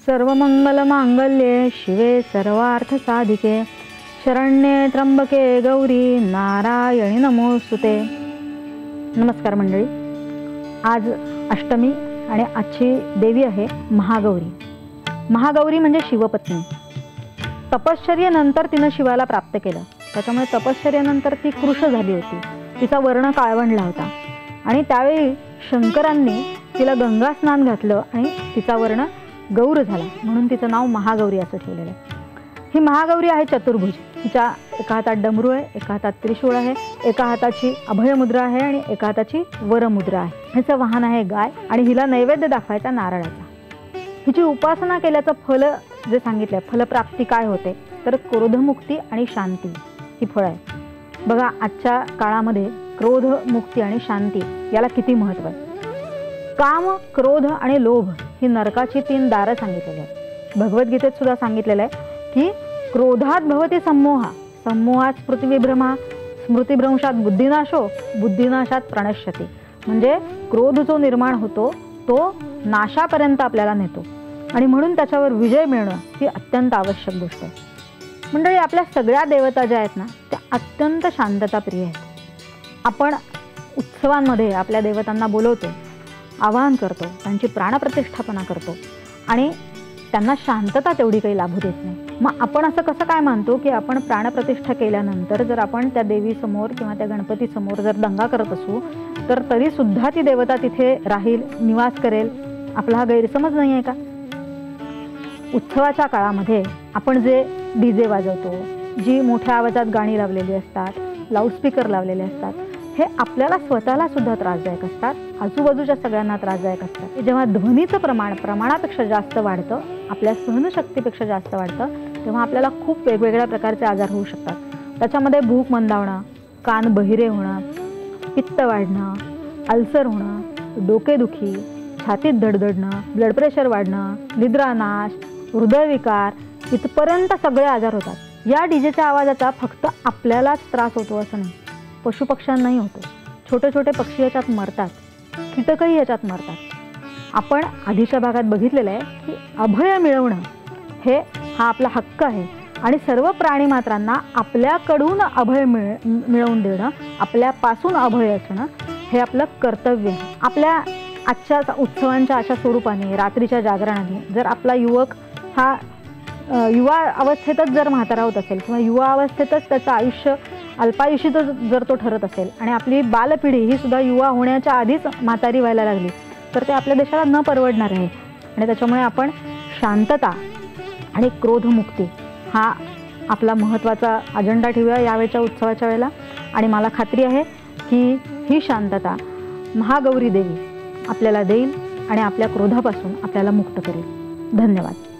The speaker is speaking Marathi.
सर्वमंगलमांगल्ये शिवे सर्वार्थसाधिके शरण्ये त्र्यंबके गौरी नारायणी नमोस्तुते। नमस्कार मंडळी, आज अष्टमी आणि आजची देवी आहे महागौरी। महागौरी म्हणजे शिवपत्नी। तपश्चर्येनंतर तिने शिवाला प्राप्त केलं, त्याच्यामुळे तपश्चर्येनंतर ती कृश झाली होती। तिचा वर्ण काळवंडला होता आणि त्यावेळी शंकरांनी तिला गंगा स्नान घातलं आणि तिचा वर्ण गौर झाला, म्हणून तिचं नाव महागौरी असं ठेवलेलं आहे। ही महागौरी आहे चतुर्भुज। तिच्या एका हातात डमरू आहे, एका हातात त्रिशूळ आहे, एका हाताची अभयमुद्रा आहे आणि एका हाताची वरमुद्रा आहे। हिचं वाहन आहे गाय आणि हिला नैवेद्य दाखवायचा नारळाचा। हिची उपासना केल्याचं फल जे सांगितलंय, फलप्राप्ती काय होते तर क्रोधमुक्ती आणि शांती ही फळ आहे। बघा, आजच्या काळामध्ये क्रोध, मुक्ती आणि शांती याला किती महत्त्व आहे। काम, क्रोध आणि लोभ ही नरकाची 3 दारं सांगितलेली आहेत। भगवद्गीतेत सुद्धा सांगितलेलं आहे की क्रोधात भवती सम्मोहा, सम्मोहात स्मृतिविभ्रमा, स्मृतिभ्रंशात बुद्धिनाशो, बुद्धिनाशात प्रणश्यती। म्हणजे क्रोध जो निर्माण होतो तो नाशापर्यंत आपल्याला नेतो आणि म्हणून त्याच्यावर विजय मिळणं ही अत्यंत आवश्यक गोष्ट आहे। मंडळी, आपल्या सगळ्या देवता ज्या आहेत ना त्या अत्यंत शांतताप्रिय आहेत। आपण उत्सवांमध्ये आपल्या देवतांना बोलवतो, आवाहन करतो, त्यांची प्राणप्रतिष्ठापना करतो आणि त्यांना शांतता तेवढी काही लाभू देत नाही। मग आपण असं कसं काय मानतो की आपण प्राणप्रतिष्ठा केल्यानंतर जर आपण त्या देवीसमोर किंवा त्या गणपतीसमोर जर दंगा करत असू तर तरी सुद्धा ती देवता तिथे राहील, निवास करेल? आपला हा गैरसमज नाही आहे का? उत्सवाच्या काळामध्ये आपण जे डीजे वाजवतो, जी मोठ्या आवाजात गाणी लावलेली असतात, लाऊडस्पीकर लावलेले असतात, हे आपल्याला स्वतःला सुद्धा त्रासदायक असतात, आजूबाजूच्या सगळ्यांना त्रासदायक असतात। जेव्हा ध्वनीचं प्रमाणापेक्षा जास्त वाढतं, आपल्या सहनशक्तीपेक्षा जास्त वाढतं, तेव्हा आपल्याला खूप वेगवेगळ्या प्रकारचे आजार होऊ शकतात। त्याच्यामध्ये भूक मंदावणं, कान बहिरे होणं, पित्त वाढणं, अल्सर होणं, डोकेदुखी, छातीत धडधडणं, ब्लड प्रेशर वाढणं, निद्रानाश, हृदयविकार इथपर्यंत सगळे आजार होतात। या डीजेच्या आवाजाचा फक्त आपल्यालाच त्रास होतो असं नाही, पशुपक्ष्यांनाही होतो। छोटे छोटे पक्षी याच्यात मरतात, कीटकही याच्यात मरतात। आपण आधीच्या भागात बघितलेलं आहे की अभय मिळवणं हा आपला हक्क आहे आणि सर्व प्राणीमात्रांना आपल्याकडून अभय मिळवून देणं, आपल्यापासून अभय असणं हे आपलं कर्तव्य आहे। आपल्या आजच्या उत्सवांच्या अशा स्वरूपाने, रात्रीच्या जागरणाने जर आपला युवक हा युवा अवस्थेतच जर म्हातारा होत असेल किंवा युवा अवस्थेतच त्याचं आयुष्य अल्पायुषीत जर तो ठरत असेल आणि आपली बालपिढी ही सुद्धा युवा होण्याच्या आधीच म्हातारी व्हायला लागली तर ते आपल्या देशाला न परवडणार आहे। आणि त्याच्यामुळे आपण शांतता आणि क्रोधमुक्ती हा आपला महत्त्वाचा अजेंडा ठेवूया यावेळच्या उत्सवाच्या वेळेला। आणि मला खात्री आहे की ही शांतता महागौरी देवी आपल्याला देईल आणि आपल्या क्रोधापासून आपल्याला मुक्त करेल। धन्यवाद।